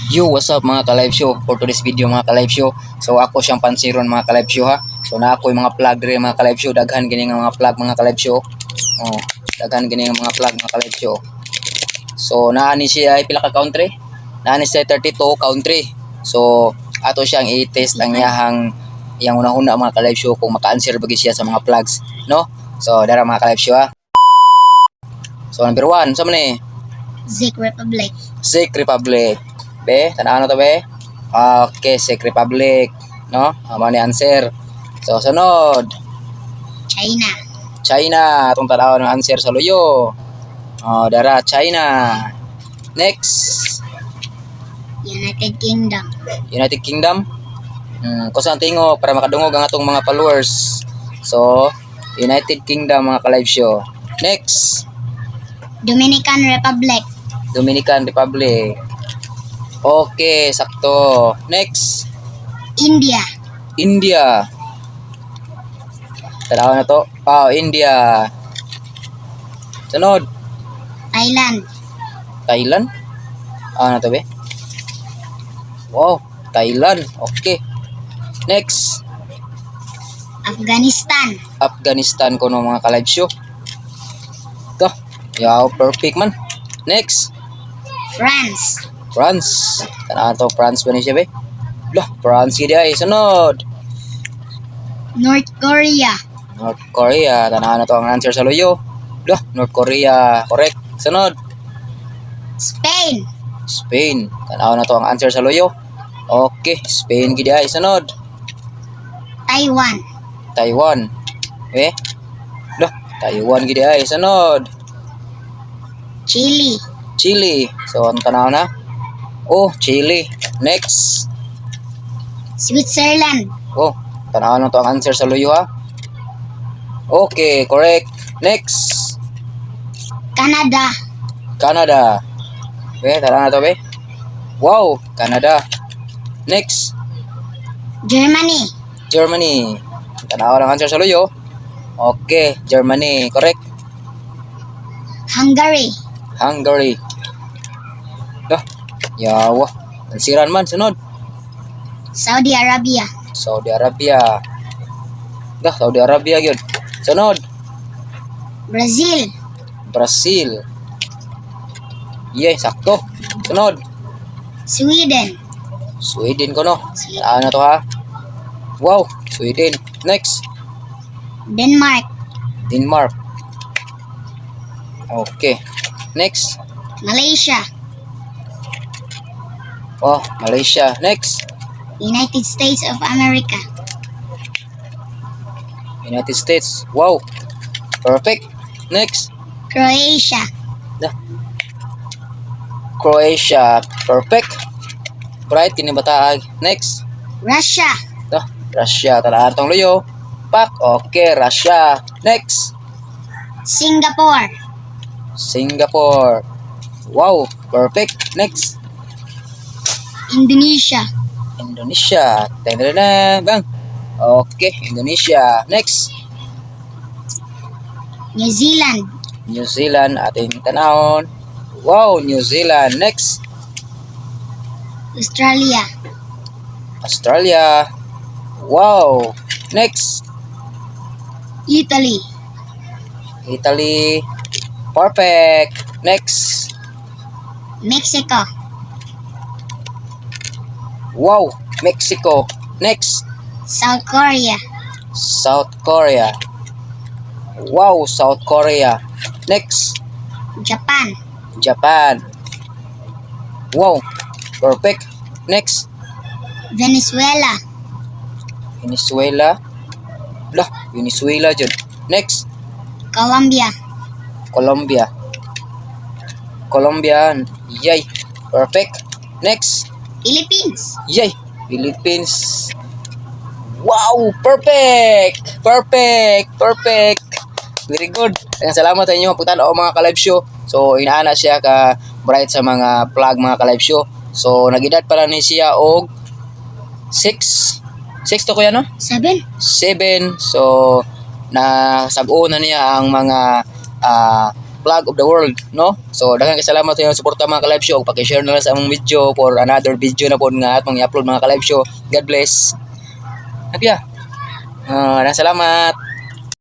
Yo, what's up mga ka-live show? For today's video mga ka-live show, so ako siyang pansiron mga ka-live show ha. So na ako yung mga plug rin mga ka-live show, daghan gini nga mga plug mga ka-live show. Oh, daghan gini nga mga plug mga ka-live show. So naani siya ay pila ka country? Naani siya 32 country. So ato siyang i-test ang yang una-una mga ka-live show kung maka-answer bagi siya sa mga plugs, no? So dara mga ka-live show ha. So number 1, sa man ni? Czech Republic. Czech Republic. Be, tanaw to be? Okay, Czech Republic, no? Amo ni answer. So sunod, China. China, atong tanaw ng answer sa luyo. Oh, dara China. Next, United Kingdom. United Kingdom. Kusang tingo para makadungog ang atong mga followers. So, United Kingdom mga ka-live show. Next, Dominican Republic. Dominican Republic. Okay, sakto. Next, India. India. Tanaw na to. Oh, India. Sunod, Thailand. Thailand. Na to be? Wow, Thailand. Okay. Next, Afghanistan. Afghanistan ko no mga ka-live show. To, yaw, perfect man. Next, France. France. Tanaw to, France ba ni siya be? Lah, France gidi ay. Sunod, North Korea. North Korea. Tanaw na to ang answer sa luyo. Lah, North Korea. Correct. Sunod, Spain. Spain. Tanaw na to ang answer sa luyo. Okay, Spain gidi ay. Sunod, Taiwan. Taiwan. Eh? Lah, Taiwan gidi ay. Sunod, Chile. Chile. So, ang tanaw na? Oh, Chile. Next. Switzerland. Oh, tanaw na to ang answer sa luyo ha. Okay, correct. Next. Canada. Canada. Okay, tanaw na to be. Wow, Canada. Next. Germany. Germany. Tanaw ang answer sa luyo. Okay, Germany. Correct. Hungary. Hungary. Dah, yawa. Ansiran man, sunod. Saudi Arabia. Saudi Arabia. Dah, Saudi Arabia yun. Sunod. Brazil. Brazil. Yay, sakto. Sunod. Sweden. Sweden ko no. Ano to ha? Wow, Sweden. Next. Denmark. Denmark. Okay. Next. Malaysia. Oh, Malaysia. Next. United States of America. United States. Wow. Perfect. Next. Croatia. Croatia. Perfect. Right, kini bataag. Next. Russia. Dah, Russia. Tara atong luyo. Pak. Okay, Russia. Next. Singapore. Singapore. Wow, perfect. Next. Indonesia. Indonesia. Tadadada, bang. Okay, Indonesia. Next. New Zealand. New Zealand, ating tanawon. Wow, New Zealand. Next. Australia. Australia. Wow. Next. Italy. Italy. Perfect. Next. Mexico. Wow, Mexico. Next. South Korea. South Korea. Wow, South Korea. Next. Japan. Japan. Wow, perfect. Next. Venezuela. Venezuela. Lah, Venezuela dyan. Next. Colombia. Colombia. Colombian. Yay. Perfect. Next. Philippines. Yay. Philippines. Wow, perfect. Perfect. Perfect. Very good. Kaya salamat sa inyo pagtanaw mga ka-live show. So inaana siya ka bright sa mga plug mga ka-live show. So nagidad pala ni siya og 6 to kuya no? 7. 7. So na sag-o na niya ang mga flag of the world, no? So daghang salamat sa inyong suporta mga ka-live show. Paki-share na lang sa among video for another video na po nga atong i-upload mga ka-live show. God bless. Happy salamat.